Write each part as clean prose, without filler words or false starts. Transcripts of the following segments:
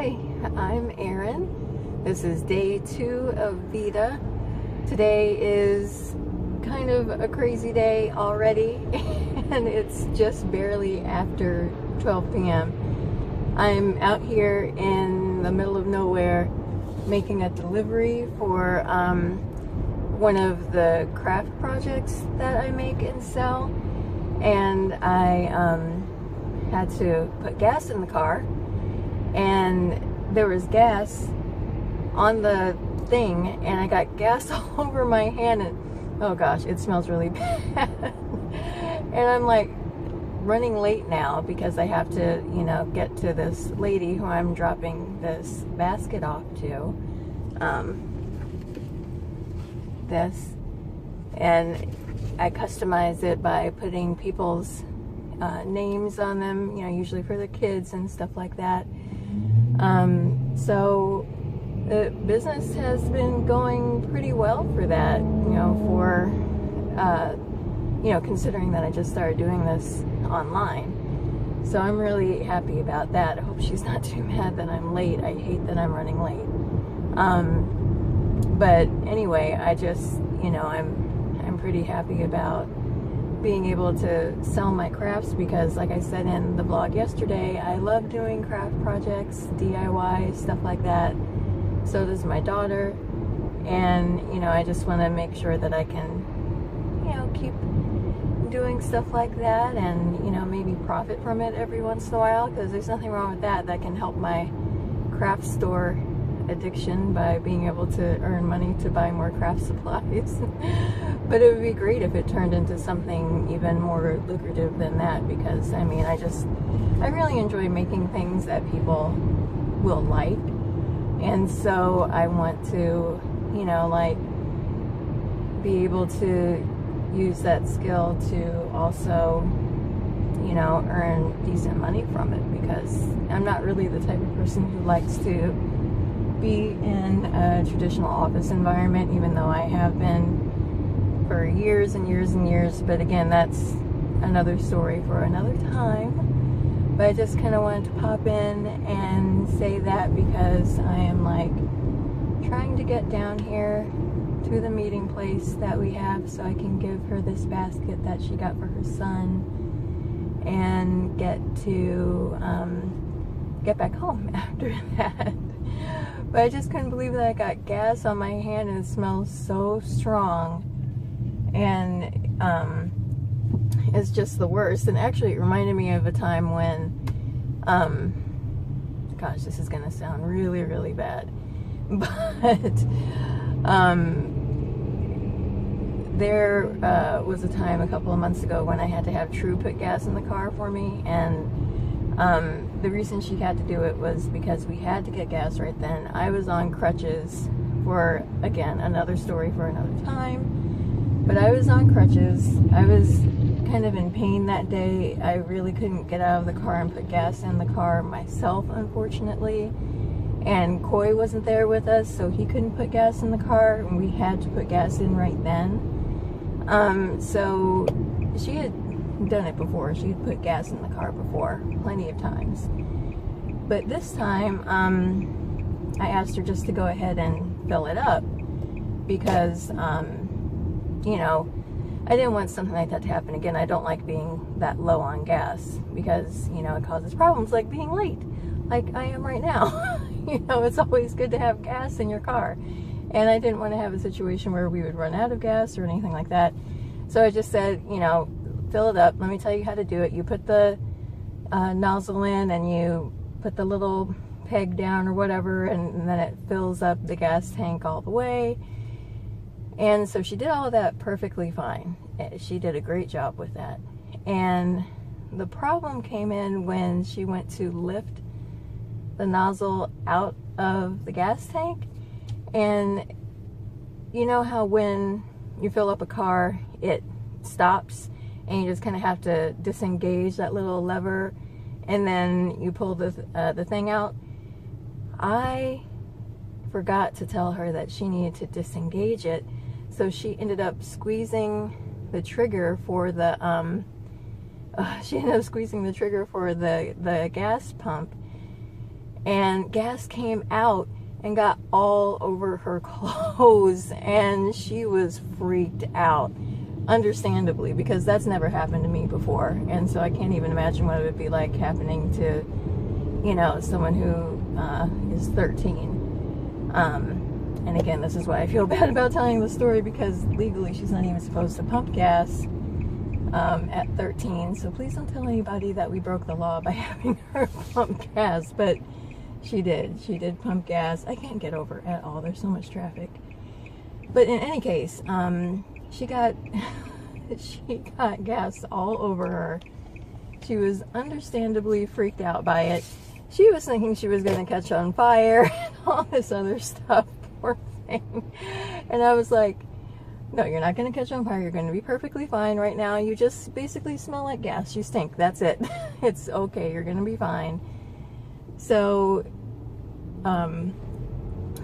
Hi, I'm Erin. This is day 2 of VEDA. Today is kind of a crazy day already, and it's just barely after 12 p.m. I'm out here in the middle of nowhere making a delivery for one of the craft projects that I make and sell, and I had to put gas in the car, and there was gas on the thing, and I got gas all over my hand, and oh gosh, it smells really bad. And I'm like running late now because I have to, get to this lady who I'm dropping this basket off to. And I customize it by putting people's names on them, usually for the kids and stuff like that. So the business has been going pretty well for that, considering that I just started doing this online. So I'm really happy about that. I hope she's not too mad that I'm late. I hate that I'm running late. But anyway, I just, I'm pretty happy about being able to sell my crafts because, like I said in the blog yesterday, I love doing craft projects, DIY, stuff like that. So does my daughter. And, I just want to make sure that I can, keep doing stuff like that and, maybe profit from it every once in a while, because there's nothing wrong with that. That can help my craft store addiction by being able to earn money to buy more craft supplies. But it would be great if it turned into something even more lucrative than that, because I really enjoy making things that people will like, and so I want to be able to use that skill to also earn decent money from it, because I'm not really the type of person who likes to be in a traditional office environment, even though I have been for years and years and years. But again, that's another story for another time. But I just kind of wanted to pop in and say that, because I am trying to get down here to the meeting place that we have so I can give her this basket that she got for her son and get to get back home after that. But I just couldn't believe that I got gas on my hand, and it smells so strong, and it's just the worst. And actually it reminded me of a time when gosh, this is gonna sound really, really bad, but there was a time a couple of months ago when I had to have True put gas in the car for me, and the reason she had to do it was because we had to get gas right then. I was on crutches for, again, another story for another time, but I was on crutches. I was kind of in pain that day. I really couldn't get out of the car and put gas in the car myself, unfortunately, and Coy wasn't there with us, so he couldn't put gas in the car, and we had to put gas in right then. So she had done it before. She had put gas in the car before, plenty of times. But this time, I asked her just to go ahead and fill it up, because, I didn't want something like that to happen again. I don't like being that low on gas, because, it causes problems like being late, like I am right now. It's always good to have gas in your car. And I didn't want to have a situation where we would run out of gas or anything like that. So I just said, fill it up. Let me tell you how to do it. You put the nozzle in, and you put the little peg down or whatever, and then it fills up the gas tank all the way. And so she did all of that perfectly fine. She did a great job with that. And the problem came in when she went to lift the nozzle out of the gas tank. And you know how when you fill up a car, it stops, and you just kind of have to disengage that little lever, and then you pull the thing out? I forgot to tell her that she needed to disengage it, so she ended up squeezing the trigger for the gas pump, and gas came out and got all over her clothes, and she was freaked out, understandably, because that's never happened to me before. And so I can't even imagine what it would be like happening to, you know, someone who is 13. And again, this is why I feel bad about telling the story, because legally she's not even supposed to pump gas at 13. So please don't tell anybody that we broke the law by having her pump gas. But she did pump gas. I can't get over it at all. There's so much traffic. But in any case, she got gas all over her. She was understandably freaked out by it. She was thinking she was going to catch on fire and all this other stuff. Poor thing. And I was like, no, you're not going to catch on fire. You're going to be perfectly fine right now. You just basically smell like gas. You stink. That's it. It's okay. You're going to be fine. So,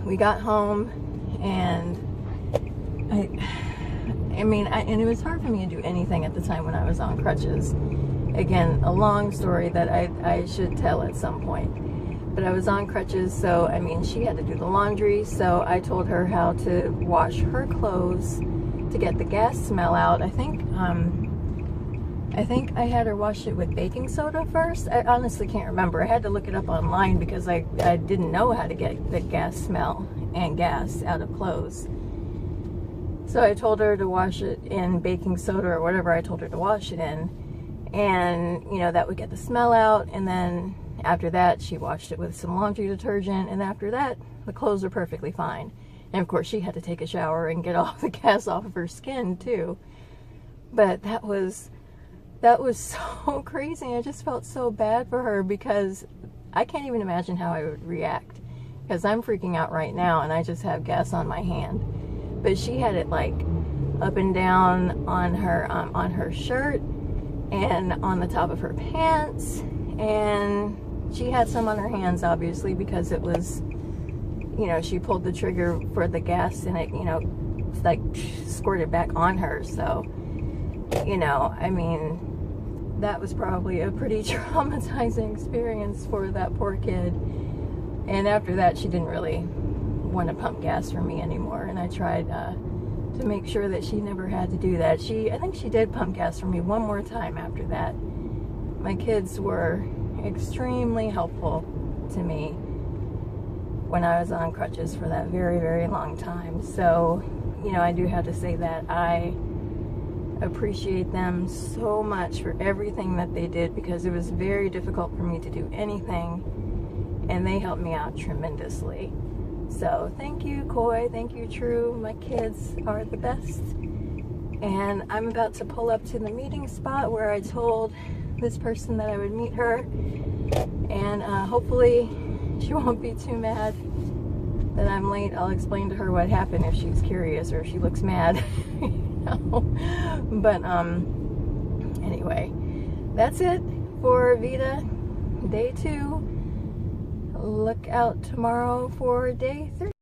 we got home, and and it was hard for me to do anything at the time when I was on crutches. Again, a long story that I should tell at some point. But I was on crutches, so, I mean, she had to do the laundry, so I told her how to wash her clothes to get the gas smell out. I think I had her wash it with baking soda first. I honestly can't remember. I had to look it up online because I didn't know how to get the gas smell and gas out of clothes. So I told her to wash it in baking soda or whatever I told her to wash it in. And, you know, that would get the smell out. And then after that, she washed it with some laundry detergent. And after that, the clothes are perfectly fine. And of course, she had to take a shower and get all the gas off of her skin too. But that was so crazy. I just felt so bad for her, because I can't even imagine how I would react, because I'm freaking out right now and I just have gas on my hand. But she had it like up and down on her shirt and on the top of her pants, and she had some on her hands, obviously, because it was, you know, she pulled the trigger for the gas and it, you know, like squirted back on her. So, you know, I mean, that was probably a pretty traumatizing experience for that poor kid. And after that, she didn't really want to pump gas for me anymore. And I tried to make sure that she never had to do that. I think she did pump gas for me one more time after that. My kids were extremely helpful to me when I was on crutches for that very, very long time. So, you know, I do have to say that I appreciate them so much for everything that they did, because it was very difficult for me to do anything, and they helped me out tremendously. So thank you, Koi. Thank you, True. My kids are the best. And I'm about to pull up to the meeting spot where I told this person that I would meet her, and hopefully she won't be too mad that I'm late. I'll explain to her what happened if she's curious or if she looks mad. But anyway, that's it for VEDA day 2. Look out tomorrow for day 3.